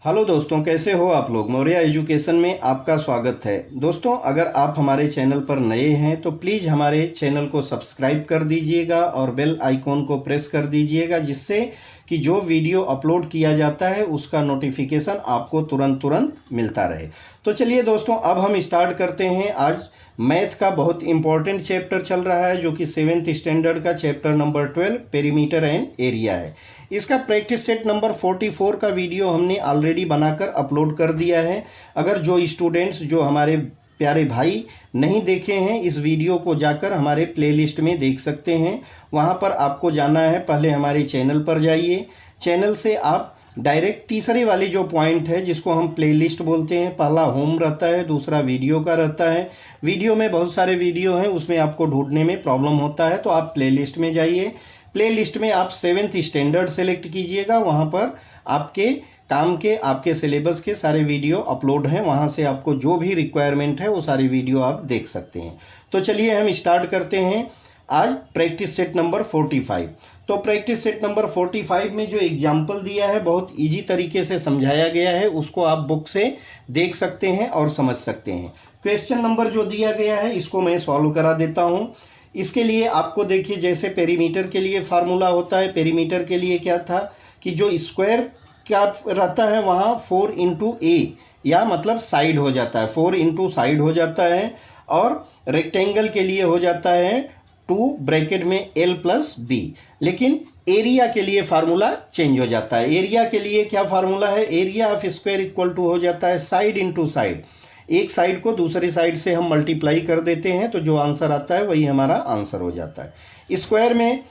Hello दोस्तों, कैसे हो आप लोग। मौर्य एजुकेशन में आपका स्वागत है। दोस्तों, अगर आप हमारे चैनल पर नए हैं तो प्लीज़ हमारे चैनल को सब्सक्राइब कर दीजिएगा और बेल आइकॉन को प्रेस कर दीजिएगा, जिससे कि जो वीडियो अपलोड किया जाता है उसका नोटिफिकेशन आपको तुरंत मिलता रहे। तो चलिए दोस्तों, अब हम स्टार्ट करते हैं। आज मैथ का बहुत इंपॉर्टेंट चैप्टर चल रहा है, जो कि 7th स्टैंडर्ड का chapter number 12 perimeter and area है। इसका प्रैक्टिस सेट नंबर 44 का वीडियो हमने ऑलरेडी बनाकर अपलोड कर दिया है। अगर जो स्टूडेंट्स, जो हमारे प्यारे भाई नहीं देखे हैं, इस वीडियो को जाकर हमारे प्लेलिस्ट में देख सकते हैं। वहां पर आपको जाना है, पहले हमारे चैनल पर जाइए। चैनल से आप डायरेक्ट तीसरे वाली जो पॉइंट है, जिसको हम प्लेलिस्ट बोलते हैं, पहला होम रहता है, दूसरा वीडियो का रहता है। वीडियो में बहुत सारे वीडियो हैं, उसमें आपको ढूंढने में प्रॉब्लम होता है, तो आप प्लेलिस्ट में जाइए। प्लेलिस्ट में आप 7th स्टैंडर्ड सेलेक्ट कीजिएगा। वहाँ पर आपके काम के, आपके सिलेबस के सारे वीडियो अपलोड हैं। वहाँ से आपको जो भी रिक्वायरमेंट है वो सारी वीडियो आप देख सकते हैं। तो चलिए हम स्टार्ट करते हैं आज प्रैक्टिस सेट नंबर 45। तो प्रैक्टिस सेट नंबर 45 में जो एग्जाम्पल दिया है, बहुत इजी तरीके से समझाया गया है। उसको आप बुक से देख सकते हैं और समझ सकते हैं। क्वेश्चन नंबर जो दिया गया है, इसको मैं सॉल्व करा देता हूँ। इसके लिए आपको देखिए, जैसे पेरीमीटर के लिए फार्मूला होता है, पेरीमीटर के लिए क्या था कि जो स्क्वायर क्या रहता है वहाँ 4 इंटू ए, या मतलब साइड हो जाता है, 4 इंटू साइड हो जाता है। और रेक्टेंगल के लिए हो जाता है 2 ब्रैकेट में L प्लस B। लेकिन एरिया के लिए फार्मूला चेंज हो जाता है। एरिया के लिए क्या फार्मूला है, area of square equal to हो जाता है साइड इंटू साइड। एक साइड को दूसरी साइड से हम मल्टीप्लाई कर देते हैं, तो जो आंसर आता है वही हमारा आंसर हो जाता है। स्क्वायर में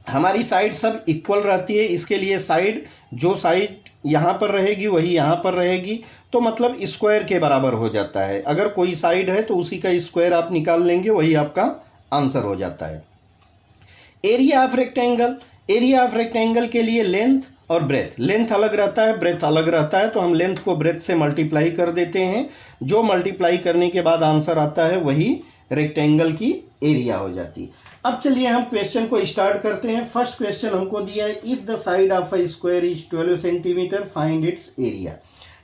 हमारी साइड सब इक्वल रहती है, इसके लिए साइड, जो साइड यहाँ पर रहेगी वही यहाँ पर रहेगी, तो मतलब स्क्वायर के बराबर हो जाता है। अगर कोई साइड है तो उसी का स्क्वायर आप निकाल लेंगे, वही आपका आंसर हो जाता है। Area of rectangle, area of rectangle के लिए लेंथ और ब्रेथ, लेंथ अलग रहता है, ब्रेथ अलग रहता है, तो हम लेंथ को ब्रेथ से मल्टीप्लाई कर देते हैं। जो मल्टीप्लाई करने के बाद आंसर आता है वही रेक्टेंगल की एरिया हो जाती है। अब चलिए हम क्वेश्चन को स्टार्ट करते हैं। फर्स्ट क्वेश्चन हमको दिया है, if the side of a square is 12 centimetre find its area.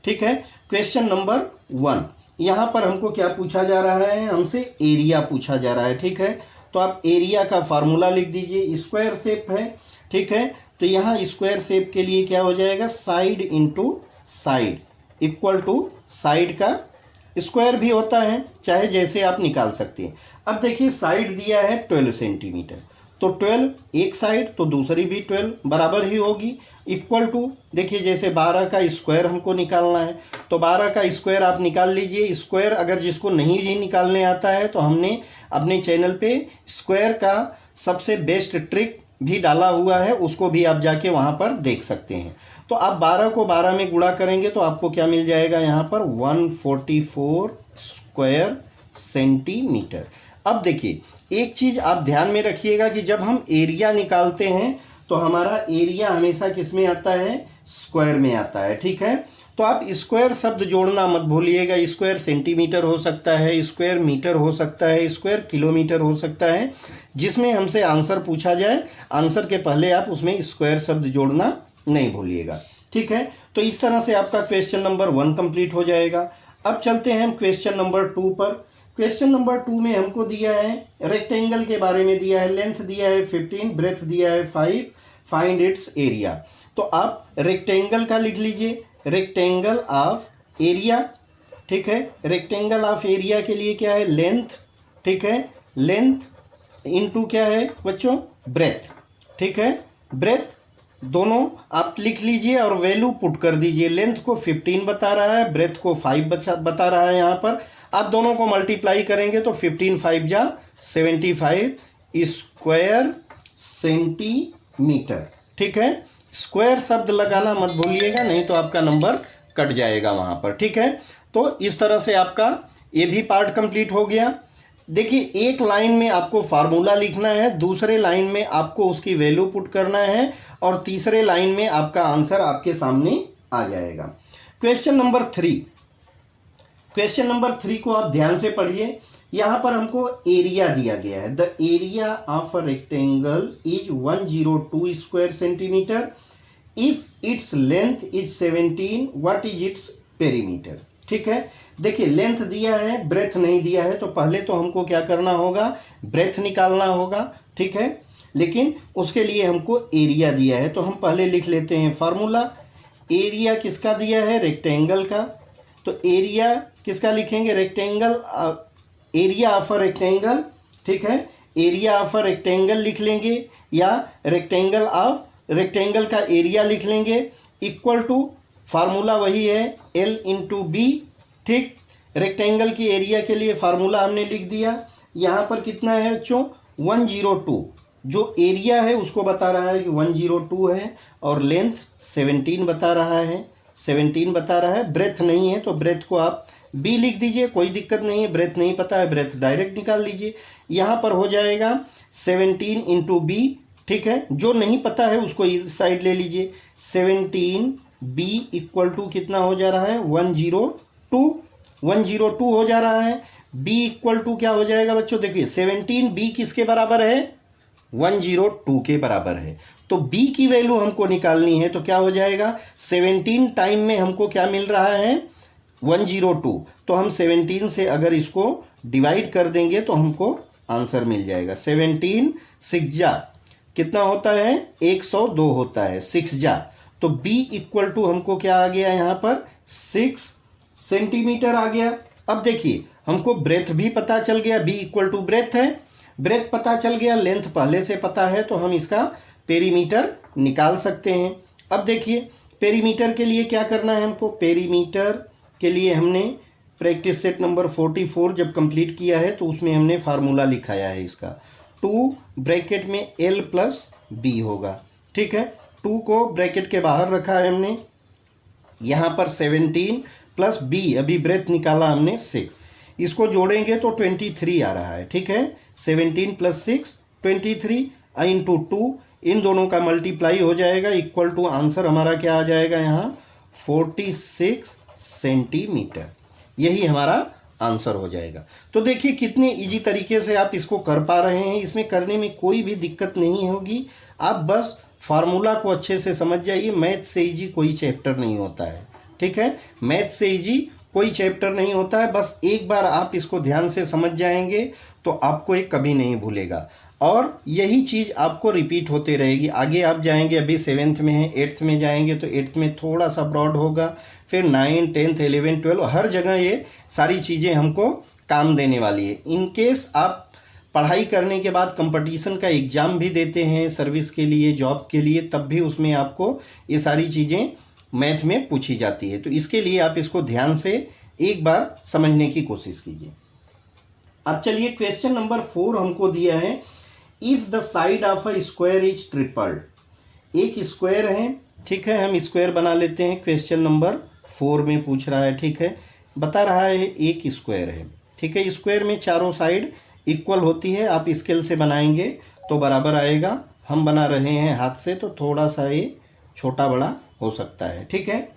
ठीक है, क्वेश्चन नंबर 1। यहाँ पर हमको क्या पूछा जा रहा है, हमसे एरिया पूछा जा रहा है। ठीक है, तो आप एरिया का फार्मूला लिख दीजिए। स्क्वायर शेप है, ठीक है, तो यहाँ स्क्वायर शेप के लिए क्या हो जाएगा, side into side equal to side का स्क्वायर भी होता है, चाहे जैसे आप निकाल सकते हैं। अब देखिए, साइड दिया है 12 सेंटीमीटर, तो 12 एक साइड, तो दूसरी भी 12 बराबर ही होगी। इक्वल टू, देखिए जैसे 12 का स्क्वायर हमको निकालना है, तो 12 का स्क्वायर आप निकाल लीजिए। स्क्वायर अगर जिसको नहीं भी निकालने आता है, तो हमने अपने चैनल पे स्क्वायर का सबसे बेस्ट ट्रिक भी डाला हुआ है, उसको भी आप जाके वहाँ पर देख सकते हैं। तो आप 12 को 12 में गुणा करेंगे तो आपको क्या मिल जाएगा, यहाँ पर 144 स्क्वायर सेंटीमीटर। अब देखिए, एक चीज़ आप ध्यान में रखिएगा कि जब हम एरिया निकालते हैं तो हमारा एरिया हमेशा किस में आता है, स्क्वायर में आता है। ठीक है, तो आप स्क्वायर शब्द जोड़ना मत भूलिएगा। स्क्वायर सेंटीमीटर हो सकता है, स्क्वायर मीटर हो सकता है, स्क्वायर किलोमीटर हो सकता है। जिसमें हमसे आंसर पूछा जाए, आंसर के पहले आप उसमें स्क्वायर शब्द जोड़ना नहीं भूलिएगा। ठीक है, तो इस तरह से आपका क्वेश्चन नंबर 1 कंप्लीट हो जाएगा। अब चलते हैं हम क्वेश्चन नंबर 2 पर। क्वेश्चन नंबर 2 में हमको दिया है, रेक्टेंगल के बारे में दिया है, लेंथ दिया है 15, ब्रेथ दिया है 5, फाइंड इट्स एरिया। तो आप रेक्टेंगल का लिख लीजिए, रेक्टेंगल ऑफ एरिया। ठीक है, रेक्टेंगल ऑफ एरिया के लिए क्या है, लेंथ। ठीक है, लेंथ इनटू क्या है बच्चों, ब्रेथ। ठीक है, ब्रेथ दोनों आप लिख लीजिए और वैल्यू पुट कर दीजिए। लेंथ को 15 बता रहा है, ब्रेथ को 5 बता रहा है। यहाँ पर आप दोनों को मल्टीप्लाई करेंगे तो 15 5 जा 75 स्क्वायर सेंटीमीटर। ठीक है, स्क्वायर शब्द लगाना मत भूलिएगा, नहीं तो आपका नंबर कट जाएगा वहाँ पर। ठीक है, तो इस तरह से आपका ये भी पार्ट कंप्लीट हो गया। देखिए, एक लाइन में आपको फार्मूला लिखना है, दूसरे लाइन में आपको उसकी वैल्यू पुट करना है, और तीसरे लाइन में आपका आंसर आपके सामने आ जाएगा। क्वेश्चन नंबर 3, क्वेश्चन नंबर 3 को आप ध्यान से पढ़िए। यहाँ पर हमको एरिया दिया गया है, the area of a rectangle is 102 square centimetre. If its length is 17 what is its perimeter. ठीक है, देखिए लेंथ दिया है, ब्रेथ नहीं दिया है, तो पहले तो हमको क्या करना होगा, ब्रेथ निकालना होगा। ठीक है, लेकिन उसके लिए हमको एरिया दिया है, तो हम पहले लिख लेते हैं फार्मूला। एरिया किसका दिया है, रेक्टेंगल का, तो एरिया किसका लिखेंगे, rectangle, area of a rectangle. ठीक है, एरिया ऑफ अ रेक्टेंगल लिख लेंगे, या रेक्टेंगल का एरिया लिख लेंगे, इक्वल टू फार्मूला वही है L इंटू बी। ठीक, रेक्टेंगल की एरिया के लिए फार्मूला हमने लिख दिया। यहाँ पर कितना है बच्चों, 102, जो एरिया है उसको बता रहा है कि 102 है, और लेंथ 17 बता रहा है, 17 बता रहा है। ब्रेथ नहीं है तो ब्रेथ को आप बी लिख दीजिए, कोई दिक्कत नहीं है। ब्रेथ नहीं पता है, ब्रेथ डायरेक्ट निकाल लीजिए। यहाँ पर हो जाएगा 17 इंटू बी। ठीक है, जो नहीं पता है उसको इस साइड ले लीजिए। 17 बी इक्वल टू कितना हो जा रहा है, 102 हो जा रहा है। बी इक्वल टू क्या हो जाएगा बच्चों, देखिए 17 बी किसके बराबर है, 102 के बराबर है। तो b की वैल्यू हमको निकालनी है, तो क्या हो जाएगा, 17 टाइम में हमको क्या मिल रहा है, 102। तो हम 17 से अगर इसको डिवाइड कर देंगे तो हमको आंसर मिल जाएगा। 17 6 जा कितना होता है, 102 होता है, 6 जा। तो b इक्वल टू हमको क्या आ गया यहाँ पर, 6 सेंटीमीटर आ गया। अब देखिए हमको ब्रेथ भी पता चल गया, b इक्वल टू ब्रेथ है, ब्रेथ पता चल गया, लेंथ पहले से पता है, तो हम इसका पेरीमीटर निकाल सकते हैं। अब देखिए पेरीमीटर के लिए क्या करना है हमको, पेरीमीटर के लिए हमने प्रैक्टिस सेट नंबर 44 जब कंप्लीट किया है तो उसमें हमने फार्मूला लिखाया है इसका, 2 ब्रैकेट में L प्लस B होगा। ठीक है, 2 को ब्रैकेट के बाहर रखा है हमने, यहाँ पर 17 प्लस B, अभी ब्रेथ निकाला हमने 6, इसको जोड़ेंगे तो 23 आ रहा है। ठीक है, 17 प्लस 6 23 इंटू 2, इन दोनों का मल्टीप्लाई हो जाएगा, इक्वल टू आंसर हमारा क्या आ जाएगा यहाँ 46 सेंटीमीटर। यही हमारा आंसर हो जाएगा। तो देखिए कितने इजी तरीके से आप इसको कर पा रहे हैं, इसमें करने में कोई भी दिक्कत नहीं होगी। आप बस फार्मूला को अच्छे से समझ जाइए। मैथ से इजी कोई चैप्टर नहीं होता है। ठीक है, मैथ से इजी कोई चैप्टर नहीं होता है। बस एक बार आप इसको ध्यान से समझ जाएंगे तो आपको ये कभी नहीं भूलेगा, और यही चीज़ आपको रिपीट होते रहेगी। आगे आप जाएंगे, अभी 7th में है, 8th में जाएंगे तो 8th में थोड़ा सा ब्रॉड होगा, फिर 9, 10th, 11, 12 हर जगह ये सारी चीज़ें हमको काम देने वाली है। इन केस आप पढ़ाई करने के बाद कंपटीशन का एग्ज़ाम भी देते हैं सर्विस के लिए, जॉब के लिए, तब भी उसमें आपको ये सारी चीज़ें मैथ में पूछी जाती है। तो इसके लिए आप इसको ध्यान से एक बार समझने की कोशिश कीजिए। अब चलिए क्वेश्चन नंबर 4 हमको दिया है, if the side of a square is tripled. एक स्क्वायर है, ठीक है, हम स्क्वायर बना लेते हैं। क्वेश्चन नंबर 4 में पूछ रहा है, ठीक है, बता रहा है एक स्क्वायर है, ठीक है, स्क्वायर में चारों साइड इक्वल होती है। आप स्केल से बनाएंगे तो बराबर आएगा, हम बना रहे हैं हाथ से तो थोड़ा सा ये छोटा बड़ा हो सकता है। ठीक है,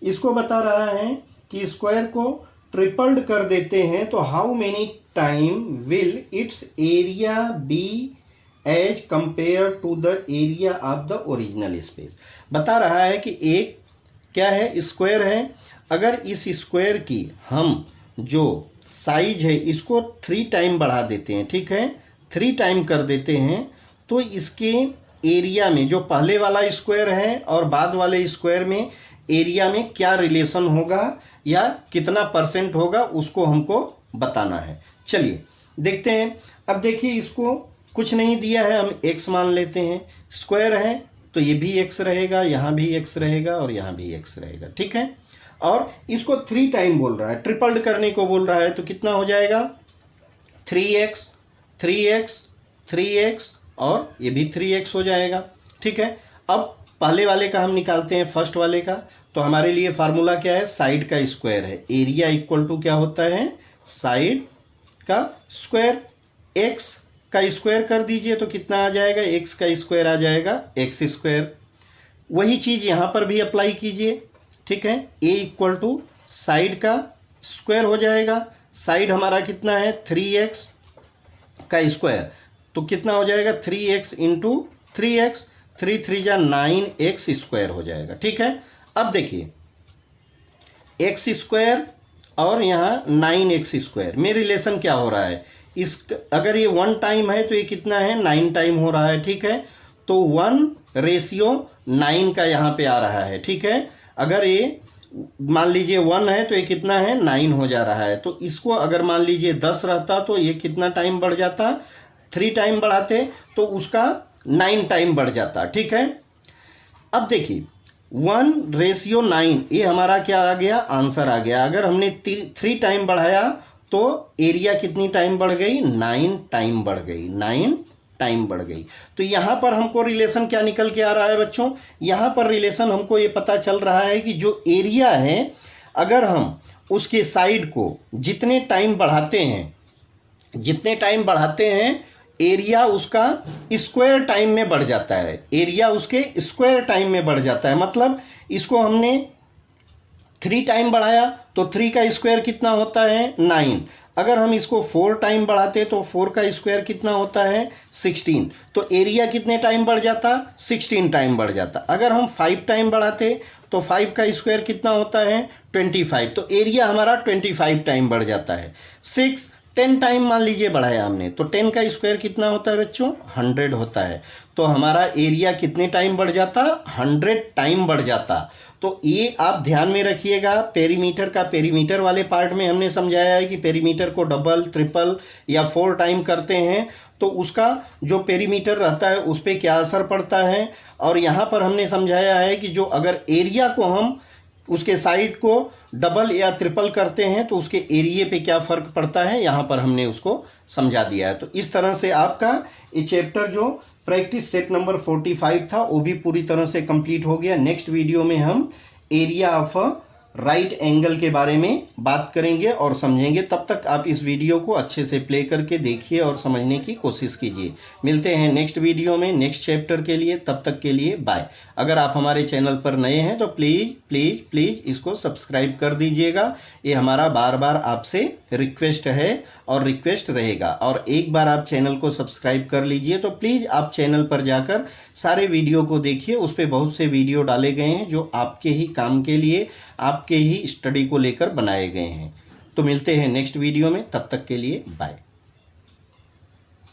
इसको बता रहा है कि स्क्वायर को ट्रिपल्ड कर देते हैं तो how many time will its area be as compare to the area of the original space. बता रहा है कि एक क्या है, स्क्वायर है, अगर इस स्क्वायर की हम जो साइज है इसको 3 टाइम बढ़ा देते हैं, ठीक है, 3 टाइम कर देते हैं, तो इसके एरिया में जो पहले वाला स्क्वायर है और बाद वाले स्क्वायर में एरिया में क्या रिलेशन होगा या कितना % होगा, उसको हमको बताना है। चलिए देखते हैं। अब देखिए इसको कुछ नहीं दिया है, हम x मान लेते हैं, स्क्वायर है तो ये भी x रहेगा, यहाँ भी x रहेगा और यहाँ भी x रहेगा। ठीक है, और इसको 3 टाइम बोल रहा है, ट्रिपल्ड करने को बोल रहा है, तो कितना हो जाएगा 3x 3x 3x और ये भी 3x हो जाएगा। ठीक है, अब पहले वाले का हम निकालते हैं, फर्स्ट वाले का। तो हमारे लिए फार्मूला क्या है, साइड का स्क्वायर है, एरिया इक्वल टू क्या होता है, साइड का स्क्वायर। x का स्क्वायर कर दीजिए तो कितना आ जाएगा, x का स्क्वायर आ जाएगा x स्क्वायर। वही चीज़ यहाँ पर भी अप्लाई कीजिए। ठीक है, a इक्वल टू साइड का स्क्वायर हो जाएगा, साइड हमारा कितना है 3x का स्क्वायर, तो कितना हो जाएगा 3x इंटू 3x, 3 3 जा 9x² हो जाएगा। ठीक है, अब देखिए x² और यहाँ 9x² में रिलेशन क्या हो रहा है, इस अगर ये 1 टाइम है तो ये कितना है, 9 टाइम हो रहा है। ठीक है, तो 1:9 का यहाँ पे आ रहा है। ठीक है, अगर ये मान लीजिए 1 है तो ये कितना है, 9 हो जा रहा है। तो इसको अगर मान लीजिए 10 रहता तो ये कितना टाइम बढ़ जाता, 3 टाइम बढ़ाते तो उसका 9 टाइम बढ़ जाता। ठीक है, अब देखिए 1:9 ये हमारा क्या आ गया, आंसर आ गया। अगर हमने 3 टाइम बढ़ाया तो एरिया कितनी टाइम बढ़ गई, 9 टाइम बढ़ गई, 9 टाइम बढ़ गई। तो यहाँ पर हमको रिलेशन क्या निकल के आ रहा है बच्चों, यहाँ पर रिलेशन हमको ये पता चल रहा है कि जो एरिया है अगर हम उसके साइड को जितने टाइम बढ़ाते हैं एरिया उसका स्क्वायर टाइम में बढ़ जाता है, एरिया उसके स्क्वायर टाइम में बढ़ जाता है। मतलब इसको हमने 3 टाइम बढ़ाया तो 3 का स्क्वायर कितना होता है, 9। अगर हम इसको 4 टाइम बढ़ाते तो 4 का स्क्वायर कितना होता है, 16। तो एरिया कितने टाइम बढ़ जाता, 16 टाइम बढ़ जाता। अगर हम 5 टाइम बढ़ाते तो 5 का स्क्वायर कितना होता है, 25। तो एरिया हमारा 25 टाइम बढ़ जाता है। 10 टाइम मान लीजिए बढ़ाया हमने तो 10 का स्क्वायर कितना होता है बच्चों, 100 होता है। तो हमारा एरिया कितने टाइम बढ़ जाता, 100 टाइम बढ़ जाता। तो ये आप ध्यान में रखिएगा। पेरीमीटर वाले पार्ट में हमने समझाया है कि पेरीमीटर को डबल, ट्रिपल या 4 टाइम करते हैं तो उसका जो पेरीमीटर रहता है उस पर क्या असर पड़ता है। और यहाँ पर हमने समझाया है कि जो अगर एरिया को हम उसके साइड को डबल या ट्रिपल करते हैं तो उसके एरिया पे क्या फ़र्क पड़ता है, यहाँ पर हमने उसको समझा दिया है। तो इस तरह से आपका ये चैप्टर जो प्रैक्टिस सेट नंबर 45 था वो भी पूरी तरह से कंप्लीट हो गया। नेक्स्ट वीडियो में हम area of a right angle के बारे में बात करेंगे और समझेंगे। तब तक आप इस वीडियो को अच्छे से प्ले करके देखिए और समझने की कोशिश कीजिए। मिलते हैं नेक्स्ट वीडियो में नेक्स्ट चैप्टर के लिए, तब तक के लिए बाय। अगर आप हमारे चैनल पर नए हैं तो प्लीज़ इसको सब्सक्राइब कर दीजिएगा। ये हमारा बार बार आपसे रिक्वेस्ट है और रिक्वेस्ट रहेगा। और एक बार आप चैनल को सब्सक्राइब कर लीजिए तो प्लीज़ आप चैनल पर जाकर सारे वीडियो को देखिए। उस पर बहुत से वीडियो डाले गए हैं जो आपके ही काम के लिए, आपके ही स्टडी को लेकर बनाए गए हैं। तो मिलते हैं नेक्स्ट वीडियो में, तब तक के लिए बाय।